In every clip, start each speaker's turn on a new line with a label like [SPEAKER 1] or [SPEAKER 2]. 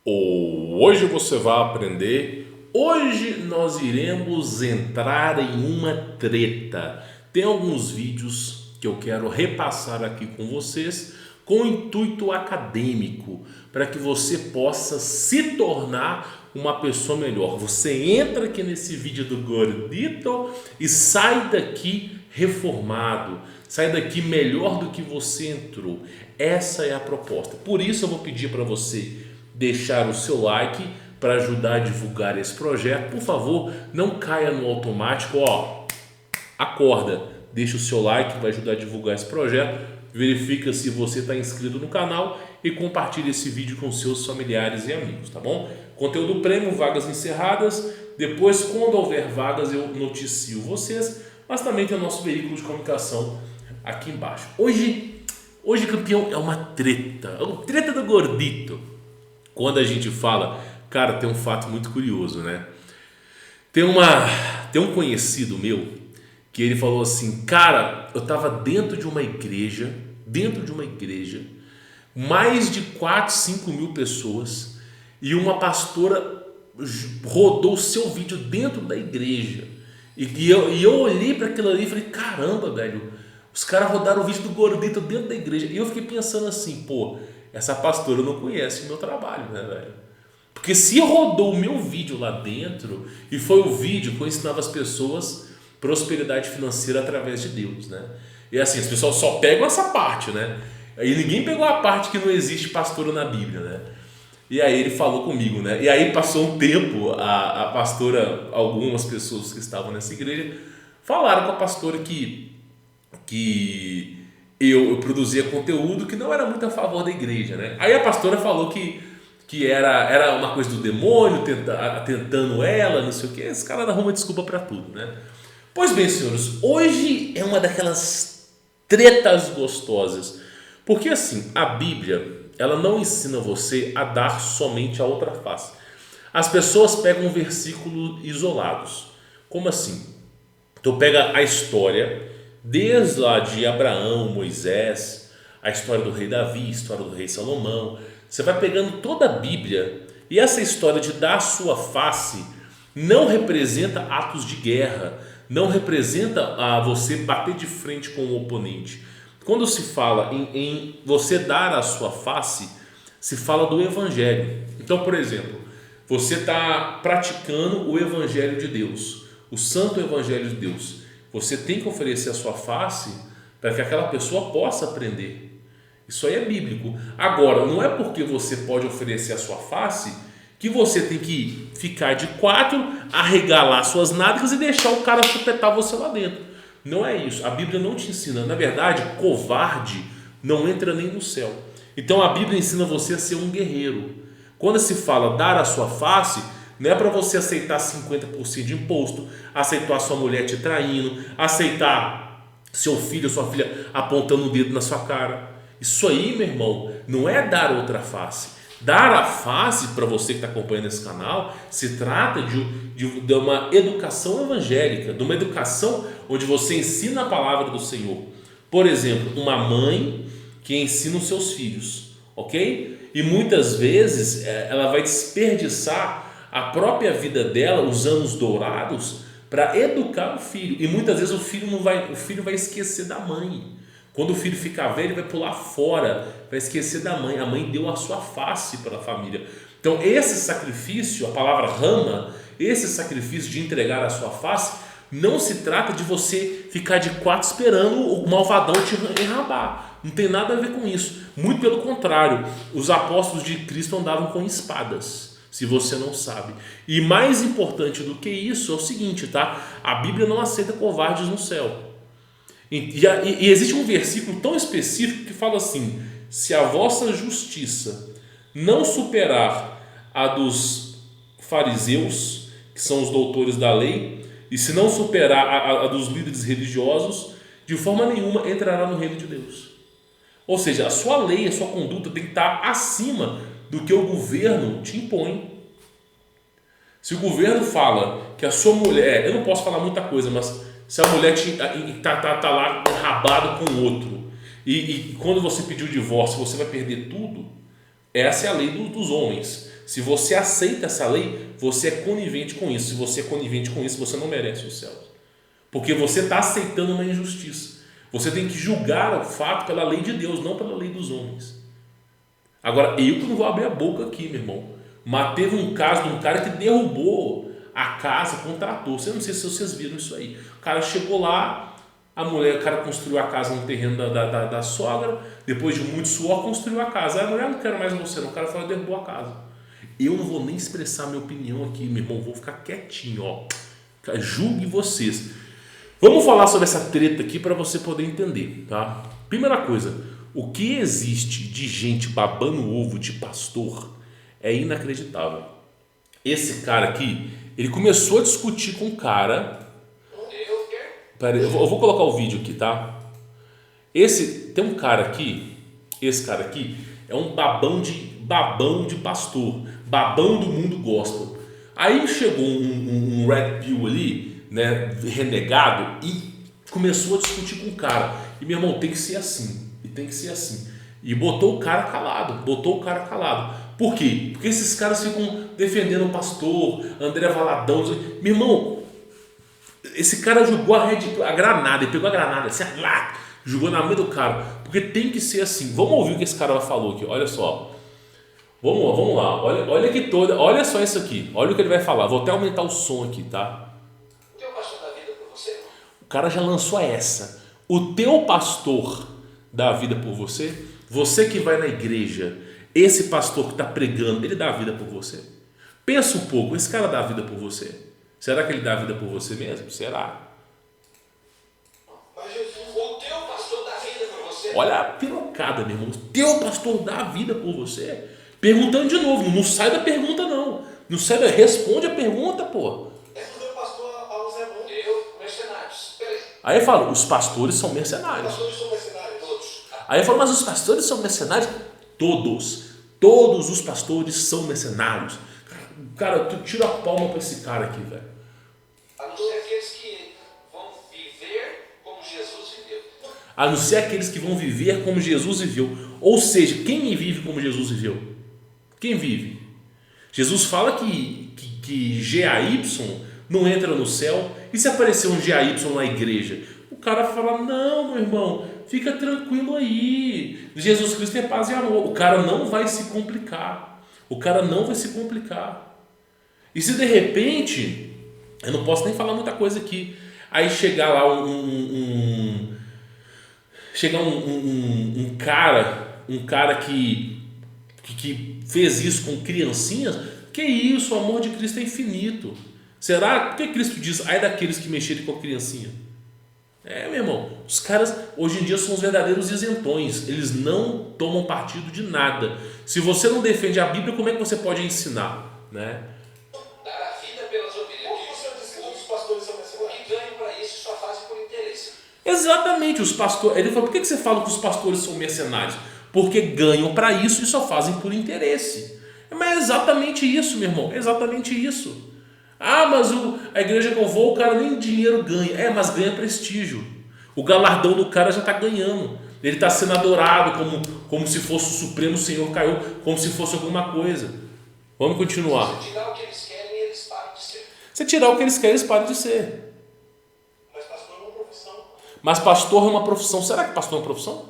[SPEAKER 1] Hoje você vai aprender. Hoje nós iremos entrar em uma treta. Tem alguns vídeos que eu quero repassar aqui com vocês com intuito acadêmico, para que você possa se tornar uma pessoa melhor. Você entra aqui nesse vídeo do Gordito e sai daqui reformado, sai daqui melhor do que você entrou. Essa é a proposta. Por isso eu vou pedir para você deixar o seu like para ajudar a divulgar esse projeto. Por favor, não caia no automático. Acorda, deixa o seu like, vai ajudar a divulgar esse projeto. Verifica se você está inscrito no canal e compartilhe esse vídeo com seus familiares e amigos, tá bom? Conteúdo premium, vagas encerradas. Depois, quando houver vagas, eu noticio vocês. Mas também tem o nosso veículo de comunicação aqui embaixo. Hoje campeão, é uma treta. É uma treta do Gordito. Quando a gente fala, cara, tem um fato muito curioso, né? Tem um conhecido meu que ele falou assim, cara, eu estava dentro de uma igreja, mais de 4, 5 mil pessoas, e uma pastora rodou o seu vídeo dentro da igreja. E eu olhei para aquilo ali e falei, caramba, velho, os caras rodaram o vídeo do Gordito dentro da igreja. E eu fiquei pensando assim, pô, essa pastora não conhece o meu trabalho, né, velho? Porque se rodou o meu vídeo lá dentro, e foi o vídeo que eu ensinava as pessoas prosperidade financeira através de Deus, né? E assim, as pessoas só pegam essa parte, né? E ninguém pegou a parte que não existe pastora na Bíblia, né? E aí ele falou comigo, né? E aí passou um tempo, a pastora, algumas pessoas que estavam nessa igreja, falaram com a pastora que eu produzia conteúdo que não era muito a favor da igreja, né? Aí a pastora falou que era uma coisa do demônio tentando ela, não sei o que. Esse cara arruma desculpa para tudo, né? Pois bem, senhores, hoje é uma daquelas tretas gostosas, porque assim, a Bíblia, ela não ensina você a dar somente a outra face. As pessoas pegam versículos isolados. Como assim? Então pega a história, desde lá de Abraão, Moisés, a história do rei Davi, a história do rei Salomão. Você vai pegando toda a Bíblia, e essa história de dar a sua face não representa atos de guerra, não representa você bater de frente com o oponente. Quando se fala em você dar a sua face, se fala do evangelho. Então, por exemplo, você está praticando o evangelho de Deus, o santo evangelho de Deus. Você tem que oferecer a sua face para que aquela pessoa possa aprender. Isso aí é bíblico. Agora, não é porque você pode oferecer a sua face que você tem que ficar de quatro, arregalar suas nádegas e deixar o cara chupetar você lá dentro. Não é isso. A Bíblia não te ensina. Na verdade, covarde não entra nem no céu. Então a Bíblia ensina você a ser um guerreiro. Quando se fala dar a sua face, não é para você aceitar 50% de imposto, aceitar sua mulher te traindo, aceitar seu filho ou sua filha apontando o dedo na sua cara. Isso aí, meu irmão, não é dar outra face. Dar a face, para você que está acompanhando esse canal, se trata de uma educação evangélica, de uma educação onde você ensina a palavra do Senhor. Por exemplo, uma mãe que ensina os seus filhos, ok? E muitas vezes ela vai desperdiçar a própria vida dela, os anos dourados, para educar o filho. E muitas vezes o filho vai esquecer da mãe. Quando o filho ficar velho, ele vai pular fora, vai esquecer da mãe. A mãe deu a sua face para a família. Então esse sacrifício, a palavra rama, esse sacrifício de entregar a sua face, não se trata de você ficar de quatro esperando o malvadão te enrabar. Não tem nada a ver com isso. Muito pelo contrário, os apóstolos de Cristo andavam com espadas, se você não sabe. E mais importante do que isso é o seguinte, tá? A Bíblia não aceita covardes no céu. E existe um versículo tão específico que fala assim: se a vossa justiça não superar a dos fariseus, que são os doutores da lei, e se não superar a dos líderes religiosos, de forma nenhuma entrará no reino de Deus. Ou seja, a sua lei, a sua conduta tem que estar acima do que o governo te impõe. Se o governo fala que a sua mulher, eu não posso falar muita coisa, mas se a mulher tá lá enrabado com outro, e quando você pedir o divórcio você vai perder tudo, essa é a lei dos homens. Se você aceita essa lei, você é conivente com isso. Se você é conivente com isso, você não merece os céus. Porque você está aceitando uma injustiça. Você tem que julgar o fato pela lei de Deus, não pela lei dos homens. Agora, eu que não vou abrir a boca aqui, meu irmão. Mas teve um caso de um cara que derrubou a casa com um trator. Eu não sei se vocês viram isso aí. O cara chegou lá, o cara construiu a casa no terreno da sogra, depois de muito suor, construiu a casa. Aí a mulher, não quero mais você, não. O cara falou, derrubou a casa. Eu não vou nem expressar minha opinião aqui, meu irmão. Vou ficar quietinho, ó. Julgue vocês. Vamos falar sobre essa treta aqui para você poder entender, tá? Primeira coisa, o que existe de gente babando ovo de pastor é inacreditável. Esse cara aqui, ele começou a discutir com um cara. Pera aí, eu vou colocar o vídeo aqui, tá? Tem um cara aqui, esse cara aqui é um babão de pastor, babão do mundo gospel. Aí chegou um red pill ali, né, renegado, e começou a discutir com o cara. E meu irmão, tem que ser assim, e tem que ser assim. E botou o cara calado. Por quê? Porque esses caras ficam defendendo o pastor, André Valadão. Meu irmão, esse cara jogou a granada, ele pegou a granada, assim, lá, jogou na meio do cara. Porque tem que ser assim. Vamos ouvir o que esse cara falou aqui, olha só. Vamos lá. Olha só isso aqui. Olha o que ele vai falar. Vou até aumentar o som aqui, tá? O cara já lançou essa. O teu pastor dá a vida por você? Você que vai na igreja, esse pastor que está pregando, ele dá a vida por você? Pensa um pouco, esse cara dá a vida por você? Será que ele dá a vida por você mesmo? Será?
[SPEAKER 2] Mas Jesus, o teu pastor dá a vida por você?
[SPEAKER 1] Olha a pirocada, meu irmão. O teu pastor dá a vida por você? Perguntando de novo, não sai da pergunta não. Não sai da... Responde a pergunta, pô. Aí eu falo, os pastores são mercenários. Aí eu falo, mas os pastores são mercenários? Todos os pastores são mercenários. Cara, tu tira a palma pra esse cara aqui, velho.
[SPEAKER 2] A não ser aqueles que vão viver como Jesus viveu.
[SPEAKER 1] A não ser aqueles que vão viver como Jesus viveu. Ou seja, quem vive como Jesus viveu? Quem vive? Jesus fala que GAY não entra no céu. E se aparecer um GAY na igreja? O cara fala, não, meu irmão, fica tranquilo aí. Jesus Cristo é paz e amor. O cara não vai se complicar. E se de repente, eu não posso nem falar muita coisa aqui, aí chegar lá um cara que fez isso com criancinhas, que isso, o amor de Cristo é infinito. Será? Por que Cristo diz, ai daqueles que mexerem com a criancinha? Meu irmão, os caras hoje em dia são os verdadeiros isentões, eles não tomam partido de nada. Se você não defende a Bíblia, como é que você pode ensinar, né?
[SPEAKER 2] Dar a vida pelas ovelhas. Como o senhor disse que os pastores são mercenários? Que ganham para isso e só fazem por interesse.
[SPEAKER 1] Exatamente, os pastores. Ele falou, por que você fala que os pastores são mercenários? Porque ganham para isso e só fazem por interesse. Mas é exatamente isso, meu irmão, é exatamente isso. Ah, mas a igreja que eu vou, o cara nem dinheiro ganha. Mas ganha prestígio. O galardão do cara já está ganhando. Ele está sendo adorado como se fosse o Supremo Senhor caiu, como se fosse alguma coisa. Vamos continuar.
[SPEAKER 2] Se tirar o que eles querem, eles param de ser.
[SPEAKER 1] Se tirar o que eles querem, eles param de ser.
[SPEAKER 2] Mas pastor é uma profissão.
[SPEAKER 1] Mas pastor é uma profissão. Será que pastor é uma profissão?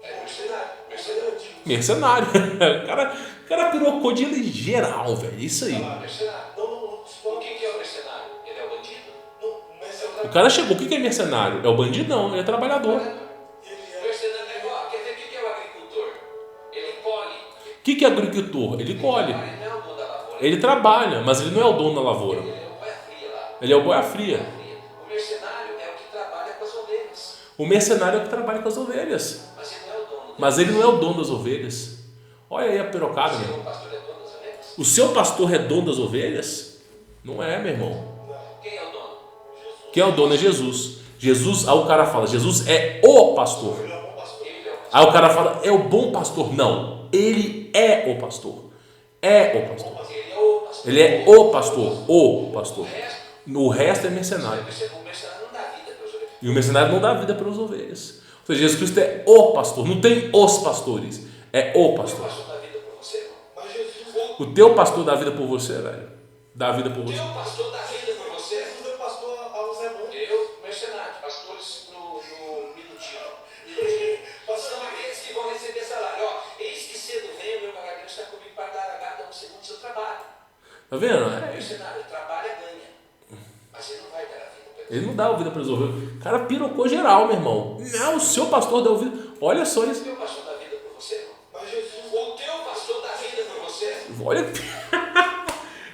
[SPEAKER 2] É mercenário.
[SPEAKER 1] Mercenário. O cara pirocou de geral, velho. Isso aí.
[SPEAKER 2] Mercenário. O que é o mercenário? Ele é o bandido? Não,
[SPEAKER 1] o cara chegou. O que é mercenário? É o bandido? Não, ele é trabalhador.
[SPEAKER 2] Mercenário é igual. Quer dizer, o que é o agricultor? Ele colhe.
[SPEAKER 1] O que é agricultor? Ele colhe.
[SPEAKER 2] Ele não é o dono da lavoura.
[SPEAKER 1] Ele trabalha, mas ele não é o dono da lavoura.
[SPEAKER 2] Ele é o boia fria lá.
[SPEAKER 1] Ele é o boia fria.
[SPEAKER 2] O mercenário é o que trabalha com as ovelhas.
[SPEAKER 1] O mercenário é o que trabalha com as ovelhas.
[SPEAKER 2] Mas ele não é o dono.
[SPEAKER 1] Mas ele não é o dono das ovelhas. Olha aí a pirocada, meu irmão.
[SPEAKER 2] O pastor é dono das ovelhas?
[SPEAKER 1] O seu pastor é dono das ovelhas? Não é, meu irmão.
[SPEAKER 2] Quem é o dono? Jesus.
[SPEAKER 1] Quem é o dono é Jesus. Jesus, aí o cara fala, Jesus é o pastor.
[SPEAKER 2] Ele é o bom pastor.
[SPEAKER 1] Aí o cara fala, é o bom pastor. Não, ele é o pastor. É o pastor.
[SPEAKER 2] Ele é o pastor.
[SPEAKER 1] Ele é o pastor. O pastor. O resto é mercenário.
[SPEAKER 2] O mercenário não dá vida para as ovelhas.
[SPEAKER 1] E o mercenário não dá vida para as ovelhas. Ou seja, Jesus Cristo é o pastor. Não tem os pastores. É o
[SPEAKER 2] O
[SPEAKER 1] pastor.
[SPEAKER 2] pastor dá vida para você, irmão. Mas Jesus, o
[SPEAKER 1] O teu pastor dá vida por você, velho? Dá vida por você.
[SPEAKER 2] O teu pastor dá vida por você?
[SPEAKER 3] O meu pastor Alves é bom.
[SPEAKER 2] Eu, mercenário, pastores no minutino. São aqueles que vão receber salário. Ó, eis que cedo vem, o meu galardão está comigo para dar a cada um segundo o seu trabalho.
[SPEAKER 1] Tá vendo?
[SPEAKER 2] Mercenário, trabalha, ganha. Mas ele não vai dar a vida para
[SPEAKER 1] Ele não dá vida para resolver. O cara pirocou geral, meu irmão. Não, o seu pastor dá vida. Olha só isso.
[SPEAKER 2] O teu pastor dá vida por você, irmão?
[SPEAKER 3] Mas Jesus,
[SPEAKER 2] O teu pastor dá vida por você?
[SPEAKER 1] Olha.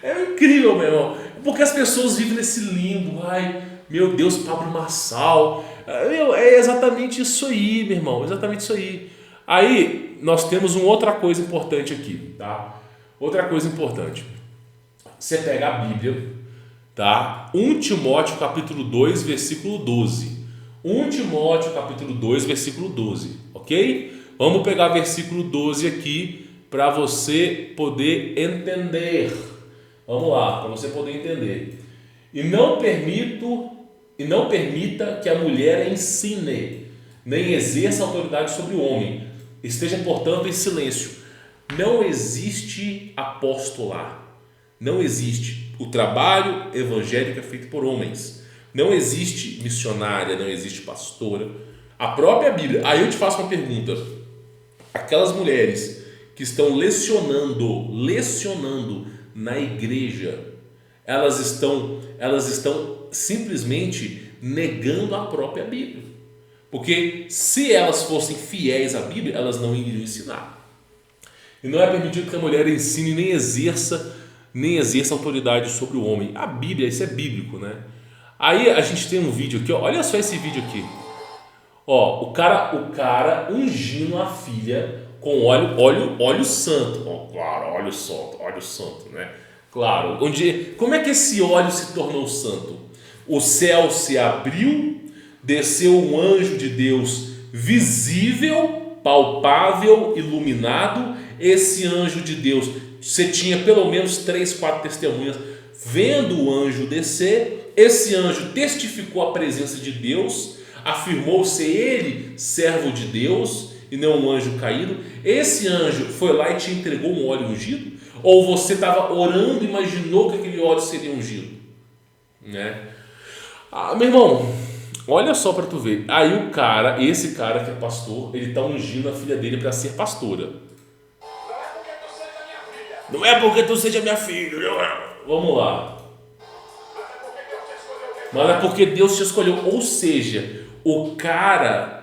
[SPEAKER 1] É incrível, meu irmão. Porque as pessoas vivem nesse limbo. Ai, meu Deus, Pablo Marçal. É exatamente isso aí, meu irmão. Exatamente isso aí. Aí, nós temos uma outra coisa importante aqui, tá? Outra coisa importante. Você pega a Bíblia, tá? 1 Timóteo capítulo 2, versículo 12. 1 Timóteo capítulo 2, versículo 12, ok? Vamos pegar versículo 12 aqui para você poder entender. Vamos lá, para você poder entender. E não permita que a mulher ensine, nem exerça autoridade sobre o homem. Esteja, portanto, em silêncio. Não existe apostolar. Não existe. O trabalho evangélico é feito por homens. Não existe missionária, não existe pastora. A própria Bíblia. Aí eu te faço uma pergunta. Aquelas mulheres que estão lecionando na igreja, elas estão simplesmente negando a própria Bíblia. Porque se elas fossem fiéis à Bíblia, elas não iriam ensinar. E não é permitido que a mulher ensine nem exerça autoridade sobre o homem. A Bíblia, isso é bíblico, né? Aí a gente tem um vídeo aqui, ó, olha só esse vídeo aqui. Ó, o cara ungindo a filha com óleo santo. Ó, claro, óleo santo, né? Claro, como é que esse óleo se tornou santo? O céu se abriu, desceu um anjo de Deus visível, palpável, iluminado. Esse anjo de Deus, você tinha pelo menos 3, 4 testemunhas vendo o anjo descer. Esse anjo testificou a presença de Deus, afirmou ser ele servo de Deus e não um anjo caído. Esse anjo foi lá e te entregou um óleo ungido? Ou você estava orando e imaginou que aquele óleo seria ungido? Né? Meu irmão, olha só para tu ver. Aí esse cara que é pastor, ele está ungindo a filha dele para ser pastora. Não é porque tu seja minha filha. Vamos lá. Mas é porque Deus te escolheu. Ou seja, o cara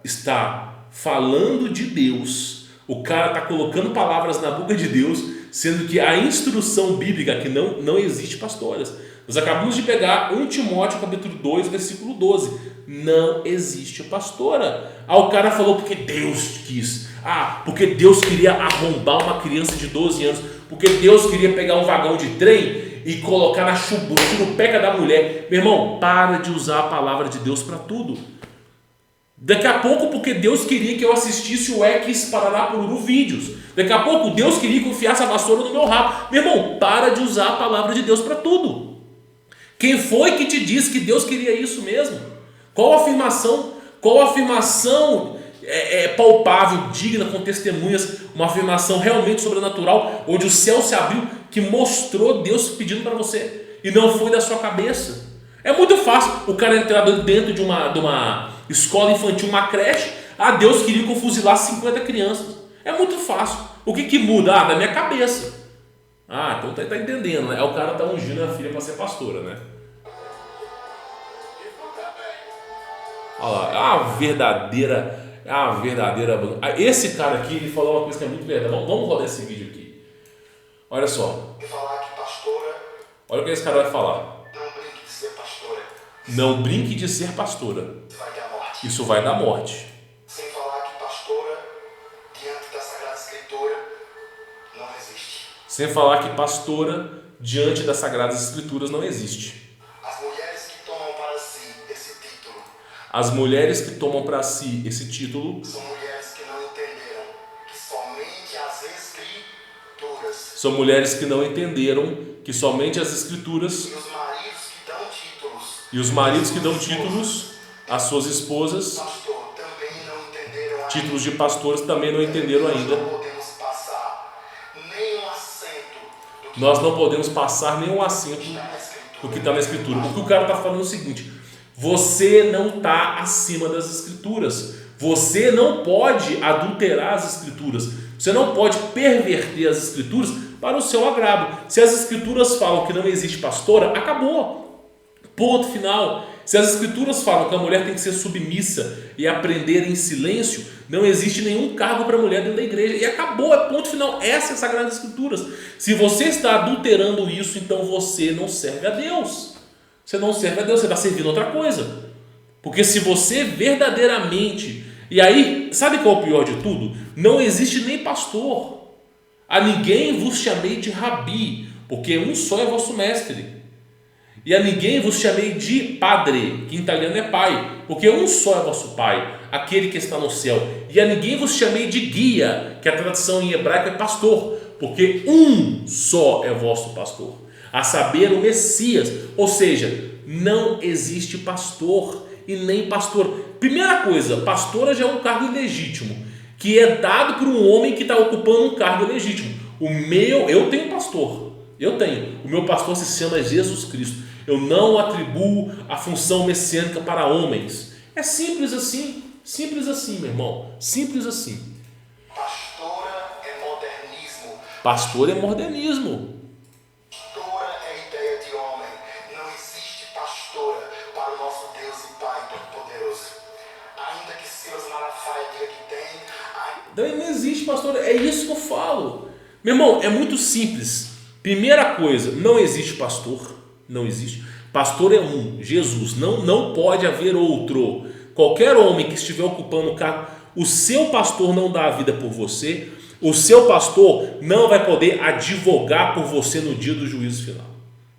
[SPEAKER 1] está falando de Deus. O cara está colocando palavras na boca de Deus, sendo que a instrução bíblica que não existe pastoras. Nós acabamos de pegar 1 Timóteo capítulo 2, versículo 12. Não existe pastora. O cara falou porque Deus quis. Porque Deus queria arrombar uma criança de 12 anos. Porque Deus queria pegar um vagão de trem e colocar na churupeca da mulher. Meu irmão, para de usar a palavra de Deus para tudo. Daqui a pouco, porque Deus queria que eu assistisse o Ex Paraná Pururu vídeos. Daqui a pouco, Deus queria que eu enfiasse a vassoura no meu rabo. Meu irmão, para de usar a palavra de Deus para tudo. Quem foi que te disse que Deus queria isso mesmo? Qual afirmação palpável, digna, com testemunhas, uma afirmação realmente sobrenatural, onde o céu se abriu, que mostrou Deus pedindo para você, e não foi da sua cabeça? É muito fácil o cara entrar dentro de uma escola infantil, uma creche. Deus queria que eu fuzilasse 50 crianças. É muito fácil. O que muda? Da minha cabeça. Então tá entendendo, né? O cara tá ungindo a filha para ser pastora, né? Olha lá, é uma verdadeira. Esse cara aqui, ele falou uma coisa que é muito verdade. Vamos rodar esse vídeo aqui. Olha só.
[SPEAKER 3] falar que pastora,
[SPEAKER 1] Olha o que esse cara vai falar.
[SPEAKER 3] não brinque de ser pastora.
[SPEAKER 1] Não brinque de ser pastora.
[SPEAKER 3] Vai dar morte.
[SPEAKER 1] Isso vai dar morte.
[SPEAKER 3] Sem falar que pastora, diante da Sagrada Escritura, não existe.
[SPEAKER 1] Sem falar que pastora, diante das Sagradas Escrituras, não existe.
[SPEAKER 3] As mulheres que tomam para si esse título
[SPEAKER 1] As mulheres que tomam para si esse título
[SPEAKER 3] são mulheres que não entenderam que somente as Escrituras
[SPEAKER 1] são mulheres que não entenderam que somente as Escrituras
[SPEAKER 3] e os maridos que dão títulos,
[SPEAKER 1] e os maridos que dão títulos às suas esposas,
[SPEAKER 3] pastor, também não entenderam ainda.
[SPEAKER 1] títulos de pastores, também não entenderam ainda.
[SPEAKER 3] Não podemos passar nem acento do que
[SPEAKER 1] Nós não podemos passar nenhum acento
[SPEAKER 3] está na Escritura.
[SPEAKER 1] do que está na Escritura. Porque o cara está falando o seguinte: você não está acima das Escrituras. Você não pode adulterar as Escrituras. Você não pode perverter as Escrituras para o seu agrado. Se as Escrituras falam que não existe pastora, acabou. Ponto final. Se as Escrituras falam que a mulher tem que ser submissa e aprender em silêncio, não existe nenhum cargo para a mulher dentro da igreja. E acabou, é ponto final. Essa é a Sagrada Escrituras. Se você está adulterando isso, então você não serve a Deus. Você não serve a Deus, você está servindo outra coisa. Porque se você verdadeiramente... E aí, sabe qual é o pior de tudo? Não existe nem pastor. A ninguém vos chamei de rabi, porque um só é vosso mestre. E a ninguém vos chamei de padre, que em italiano é pai, porque um só é vosso pai, aquele que está no céu. E a ninguém vos chamei de guia, que a tradução em hebraico é pastor, porque um só é vosso pastor, a saber, o Messias. Ou seja, não existe pastor e nem pastor. Primeira coisa, pastora já é um cargo ilegítimo, que é dado por um homem que está ocupando um cargo ilegítimo. Eu tenho pastor, o meu pastor se chama Jesus Cristo. Eu não atribuo a função messiânica para homens. É simples assim, meu irmão, simples assim.
[SPEAKER 3] Pastora é modernismo.
[SPEAKER 1] Pastor é modernismo.
[SPEAKER 3] Pastora é ideia de homem. Não existe pastora para o nosso Deus e Pai Todo-Poderoso. Ainda que Silas Malafaia diga que tem,
[SPEAKER 1] Não existe pastor, é isso que eu falo. Meu irmão, é muito simples. Primeira coisa, não existe pastor. Não existe. Pastor é um, Jesus. Não pode haver outro. Qualquer homem que estiver ocupando o cargo, o seu pastor não dá a vida por você. O seu pastor não vai poder advogar por você no dia do juízo final.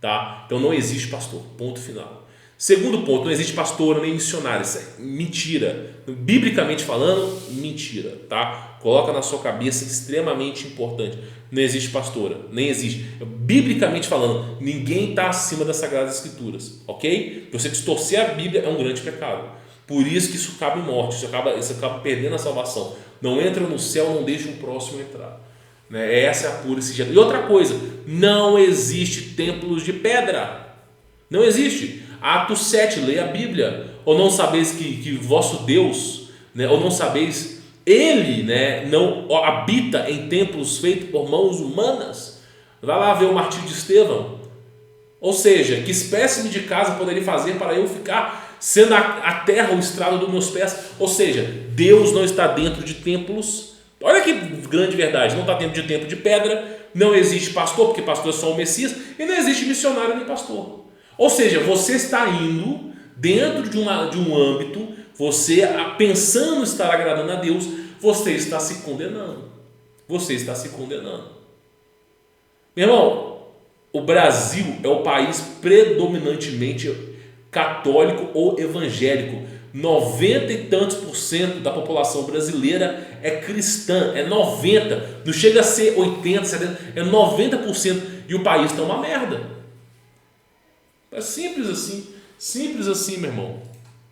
[SPEAKER 1] Tá? Então não existe pastor. Ponto final. Segundo ponto, não existe pastor nem missionário. Isso é mentira. Biblicamente falando, mentira. Tá? Coloca na sua cabeça, extremamente importante. Não existe pastora, nem existe. Biblicamente falando, ninguém está acima das Sagradas Escrituras, ok? Você distorcer a Bíblia é um grande pecado. Por isso que isso acaba em morte, isso acaba perdendo a salvação. Não entra no céu, não deixa o próximo entrar. Né? Essa é a pura exigência. E outra coisa, não existe templos de pedra. Não existe. Atos 7, leia a Bíblia. Ou não sabeis que vosso Deus, né? Ou não sabeis... Ele, né, não habita em templos feitos por mãos humanas. Vai lá ver o martírio de Estevão. Ou seja, que espécime de casa poderia fazer para eu ficar sendo a terra o estrado dos meus pés? Ou seja, Deus não está dentro de templos. Olha que grande verdade. Não está dentro de templo de pedra. Não existe pastor, porque pastor é só o Messias. E não existe missionário nem pastor. Ou seja, você está indo dentro de um âmbito, você pensando estar agradando a Deus, você está se condenando. Você está se condenando. Meu irmão, o Brasil é o país predominantemente católico ou evangélico. 90 e tantos % da população brasileira é cristã. É 90%. Não chega a ser 80%, 70%. É 90%. E o país está uma merda. É simples assim. Simples assim, meu irmão.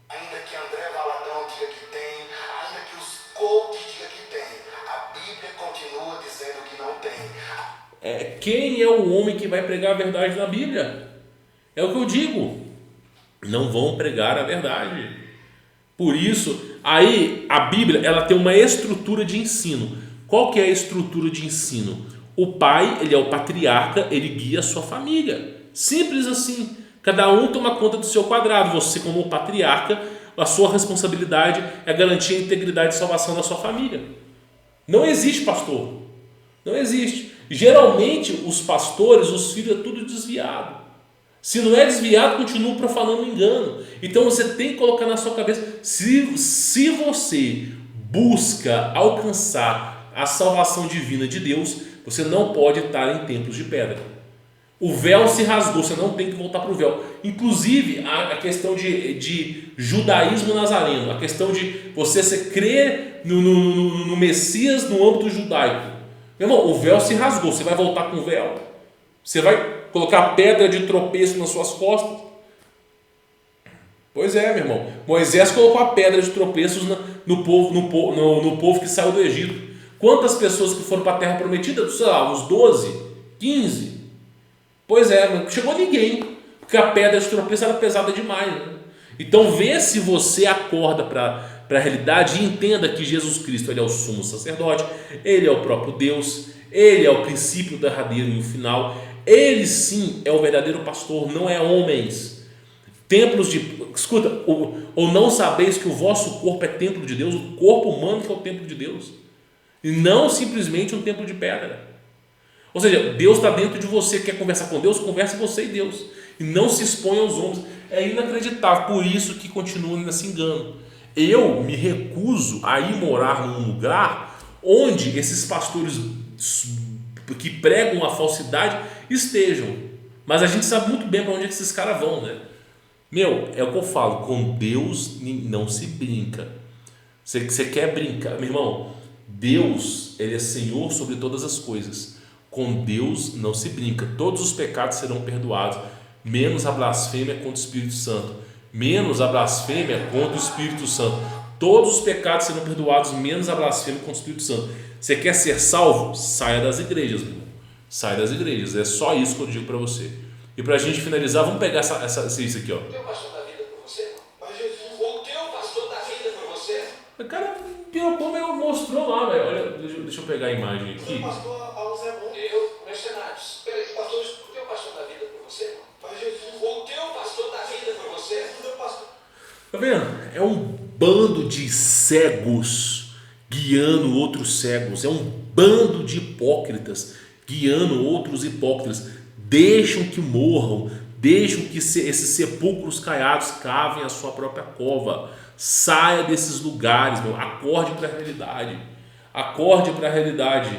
[SPEAKER 3] ainda que André Valadão diga que tem, ainda que os coaches digam que tem, a Bíblia continua dizendo que não tem.
[SPEAKER 1] Quem é o homem que vai pregar a verdade na Bíblia? É o que eu digo. Não vão pregar a verdade. Por isso, aí a Bíblia ela tem uma estrutura de ensino. Qual que é a estrutura de ensino? O pai, ele é o patriarca, ele guia a sua família. Simples assim. Cada um toma conta do seu quadrado. Você, como patriarca, a sua responsabilidade é garantir a integridade e salvação da sua família. Não existe pastor. Não existe. Geralmente, os pastores, os filhos, é tudo desviado. Se não é desviado, continua profanando o engano. Então, você tem que colocar na sua cabeça, se você busca alcançar a salvação divina de Deus, você não pode estar em templos de pedra. O véu se rasgou, você não tem que voltar para o véu. Inclusive, a questão de judaísmo nazareno, a questão de você crer no Messias no âmbito judaico. Meu irmão, o véu se rasgou, você vai voltar com o véu? Você vai colocar pedra de tropeço nas suas costas? Pois é, meu irmão. Moisés colocou a pedra de tropeços no povo que saiu do Egito. Quantas pessoas que foram para a terra prometida? Sei lá, uns 12. 15. Pois é, não chegou ninguém, porque a pedra de tropeço era pesada demais, né? Então vê se você acorda para a realidade e entenda que Jesus Cristo, ele é o sumo sacerdote, ele é o próprio Deus, ele é o princípio derradeiro e o final, ele sim é o verdadeiro pastor, não é homens. Templos de... Escuta, ou não sabeis que o vosso corpo é templo de Deus, o corpo humano que é o templo de Deus, e não simplesmente um templo de pedra. Ou seja, Deus está dentro de você, quer conversar com Deus, converse você e Deus, e não se exponha aos homens. É inacreditável, por isso que continua nesse engano. Eu me recuso a ir morar num lugar onde esses pastores que pregam a falsidade estejam, mas a gente sabe muito bem para onde é que esses caras vão, né? Meu, é o que eu falo, com Deus não se brinca. Você quer brincar, meu irmão, Deus, ele é Senhor sobre todas as coisas. Com Deus não se brinca. Todos os pecados serão perdoados, menos a blasfêmia contra o Espírito Santo. Menos a blasfêmia contra o Espírito Santo. Todos os pecados serão perdoados, menos a blasfêmia contra o Espírito Santo. Você quer ser salvo? Saia das igrejas, meu irmão. Saia das igrejas. É só isso que eu digo para você. E para a gente finalizar, vamos pegar isso aqui, ó.
[SPEAKER 2] O teu pastor da vida por você, irmão? Mas Jesus, o teu pastor da vida por você?
[SPEAKER 1] O cara, como ele mostrou lá, velho. Olha, deixa eu pegar a imagem aqui.
[SPEAKER 3] O pastor Alzé bom.
[SPEAKER 2] Eu, mercenários. Peraí, pastor, o teu pastor da vida por você, irmão? Mas Jesus, o teu pastor da vida por você? O teu pastor.
[SPEAKER 1] Tá vendo? É um bando de cegos guiando outros cegos. É um bando de hipócritas guiando outros hipócritas. Deixam que morram, deixam que esses sepulcros caiados cavem a sua própria cova. Saia desses lugares, meu. Acorde para a realidade. Acorde para a realidade.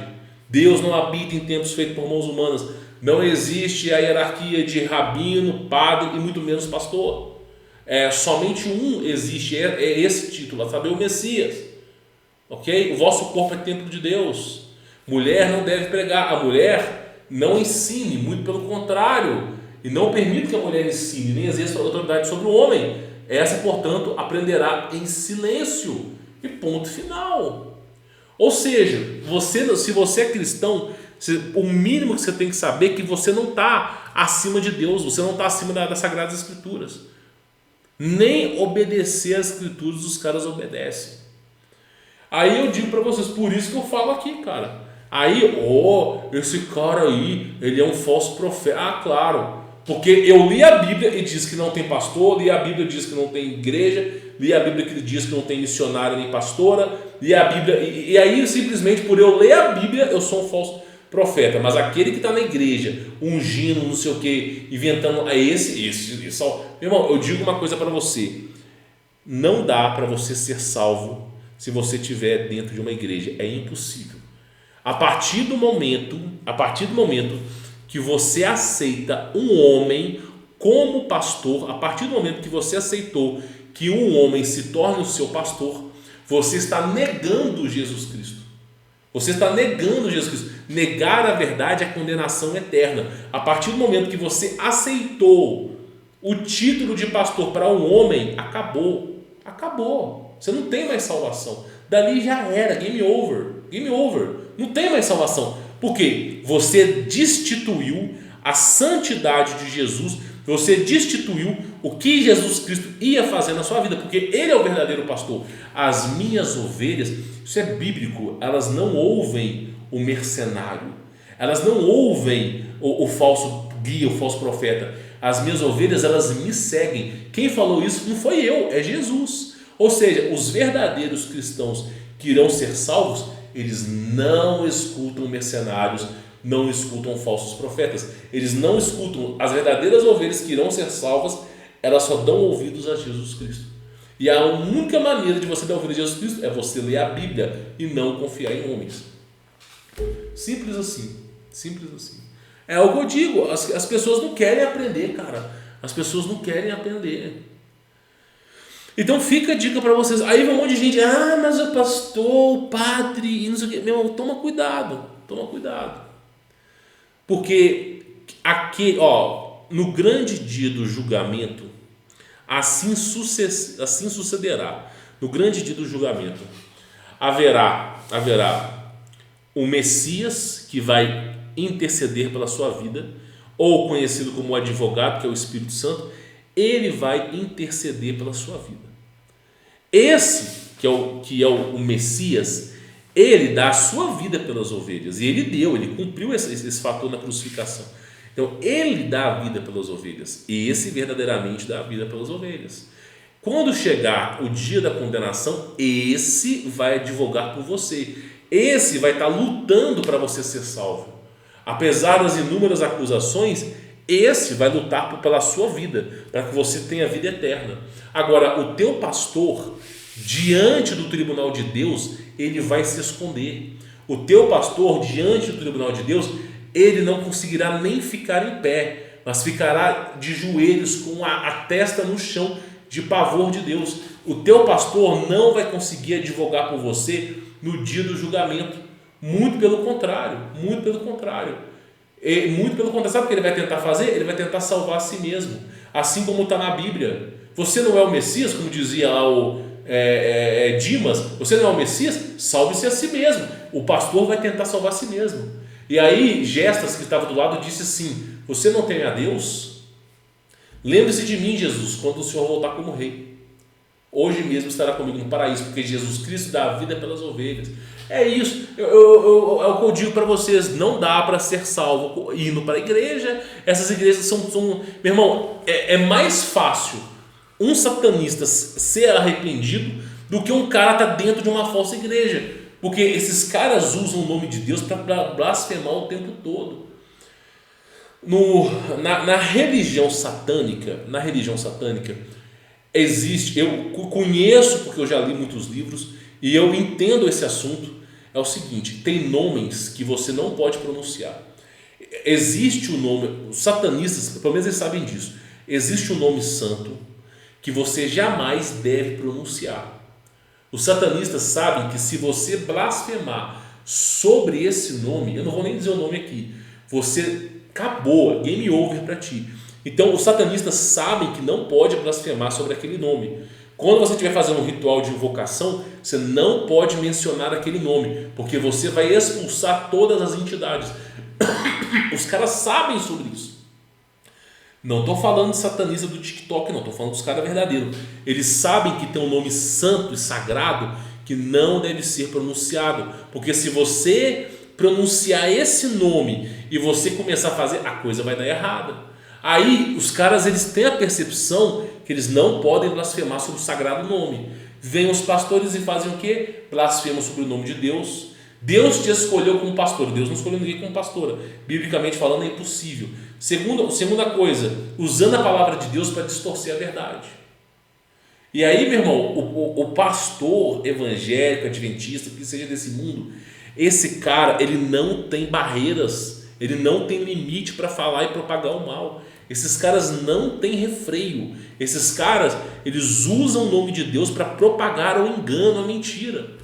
[SPEAKER 1] Deus não habita em templos feitos por mãos humanas. Não existe a hierarquia de rabino, padre e muito menos pastor. Somente um existe, é esse título, saber o Messias. Ok? O vosso corpo é templo de Deus. Mulher não deve pregar. A mulher não ensine, muito pelo contrário, e não permita que a mulher ensine, nem exerça autoridade sobre o homem. Essa, portanto, aprenderá em silêncio, e ponto final. Ou seja, se você é cristão, o mínimo que você tem que saber é que você não está acima de Deus, você não está acima das Sagradas Escrituras. Nem obedecer às Escrituras os caras obedecem. Aí eu digo para vocês, por isso que eu falo aqui, cara. Aí, esse cara aí, ele é um falso profeta. Ah, claro, porque eu li a Bíblia e diz que não tem pastor, li a Bíblia e diz que não tem igreja, li a Bíblia que diz que não tem missionário nem pastora, li a Bíblia, e aí simplesmente por eu ler a Bíblia eu sou um falso profeta. Mas aquele que está na igreja, ungindo, não sei o que, inventando, esse só. Meu irmão, eu digo uma coisa para você: não dá para você ser salvo se você estiver dentro de uma igreja, é impossível. A partir do momento que você aceita um homem como pastor, a partir do momento que você aceitou que um homem se torne o seu pastor, você está negando Jesus Cristo. Você está negando Jesus Cristo. Negar a verdade é condenação eterna. A partir do momento que você aceitou o título de pastor para um homem, acabou. Você não tem mais salvação. Dali já era, game over. Não tem mais salvação. Porque você destituiu a santidade de Jesus, você destituiu o que Jesus Cristo ia fazer na sua vida, porque Ele é o verdadeiro pastor. As minhas ovelhas, isso é bíblico, elas não ouvem o mercenário, elas não ouvem o falso guia, o falso profeta. As minhas ovelhas, elas me seguem. Quem falou isso não foi eu, é Jesus. Ou seja, os verdadeiros cristãos que irão ser salvos, eles não escutam mercenários, não escutam falsos profetas, eles não escutam. As verdadeiras ovelhas que irão ser salvas, elas só dão ouvidos a Jesus Cristo. E a única maneira de você dar ouvidos a Jesus Cristo é você ler a Bíblia e não confiar em homens. Simples assim. É o que eu digo, as pessoas não querem aprender, cara. As pessoas não querem aprender. Então fica a dica para vocês. Aí vem um monte de gente, mas o pastor, o padre, e não sei o quê. Meu irmão, toma cuidado. Porque aqui, no grande dia do julgamento, assim sucederá. No grande dia do julgamento, haverá o Messias que vai interceder pela sua vida, ou conhecido como o advogado, que é o Espírito Santo, ele vai interceder pela sua vida. Esse, que é o Messias, ele dá a sua vida pelas ovelhas, e ele cumpriu esse fator na crucificação. Então, ele dá a vida pelas ovelhas, e esse verdadeiramente dá a vida pelas ovelhas. Quando chegar o dia da condenação, esse vai advogar por você, esse vai estar lutando para você ser salvo. Apesar das inúmeras acusações, esse vai lutar pela sua vida, para que você tenha vida eterna. Agora, o teu pastor, diante do tribunal de Deus, ele vai se esconder. O teu pastor, diante do tribunal de Deus, ele não conseguirá nem ficar em pé, mas ficará de joelhos com a testa no chão, de pavor de Deus. O teu pastor não vai conseguir advogar por você no dia do julgamento. Muito pelo contrário, muito pelo contrário. Sabe o que ele vai tentar fazer? Ele vai tentar salvar a si mesmo, assim como está na Bíblia. Você não é o Messias, como dizia lá o Dimas, você não é o Messias, salve-se a si mesmo. O pastor vai tentar salvar a si mesmo. E aí Gestas, que estava do lado, disse assim: você não teme a Deus? Lembre-se de mim, Jesus, quando o Senhor voltar como rei. Hoje mesmo estará comigo no paraíso, porque Jesus Cristo dá a vida pelas ovelhas. É isso, é o que eu digo para vocês: não dá para ser salvo indo para a igreja. Essas igrejas são meu irmão, é mais fácil um satanista ser arrependido do que um cara estar dentro de uma falsa igreja, porque esses caras usam o nome de Deus para blasfemar o tempo todo. Na religião satânica, existe, eu conheço porque eu já li muitos livros e eu entendo esse assunto. É o seguinte: tem nomes que você não pode pronunciar. Existe o nome, os satanistas, pelo menos eles sabem disso, existe um nome santo que você jamais deve pronunciar. Os satanistas sabem que se você blasfemar sobre esse nome, eu não vou nem dizer o nome aqui, você acabou, game over para ti. Então os satanistas sabem que não pode blasfemar sobre aquele nome. Quando você estiver fazendo um ritual de invocação, você não pode mencionar aquele nome, porque você vai expulsar todas as entidades. Os caras sabem sobre isso. Não estou falando de satanista do TikTok, não, estou falando dos caras verdadeiros. Eles sabem que tem um nome santo e sagrado que não deve ser pronunciado, porque se você pronunciar esse nome e você começar a fazer, a coisa vai dar errada. Aí os caras, eles têm a percepção que eles não podem blasfemar sobre o sagrado nome. Vêm os pastores e fazem o quê? Blasfemam sobre o nome de Deus. Deus te escolheu como pastor, Deus não escolheu ninguém como pastora. Biblicamente falando, é impossível. Segunda coisa, usando a palavra de Deus para distorcer a verdade. E aí, meu irmão, o pastor evangélico, adventista, que seja desse mundo, esse cara, ele não tem barreiras, ele não tem limite para falar e propagar o mal. Esses caras não têm refreio. Esses caras, eles usam o nome de Deus para propagar o engano, a mentira.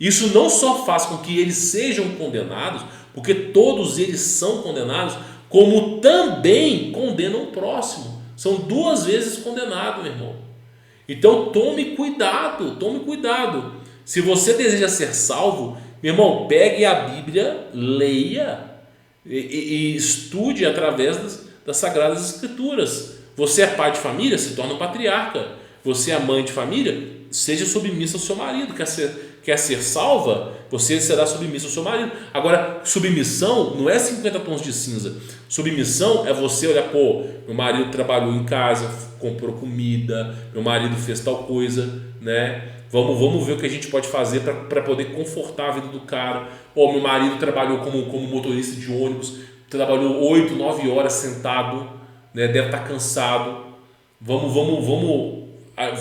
[SPEAKER 1] Isso não só faz com que eles sejam condenados, porque todos eles são condenados, como também condenam o próximo. São duas vezes condenados, meu irmão. Então tome cuidado, tome cuidado. Se você deseja ser salvo, meu irmão, pegue a Bíblia, leia e estude através das Sagradas Escrituras. Você é pai de família, se torna um patriarca. Você é mãe de família, seja submissa ao seu marido. Quer ser salva, você será submissa ao seu marido. Agora, submissão não é 50 tons de cinza. Submissão é você olhar, pô, meu marido trabalhou em casa, comprou comida, meu marido fez tal coisa, né? Vamos ver o que a gente pode fazer para poder confortar a vida do cara. Ou meu marido trabalhou como motorista de ônibus, trabalhou 8, 9 horas sentado, né? Deve estar cansado. Vamos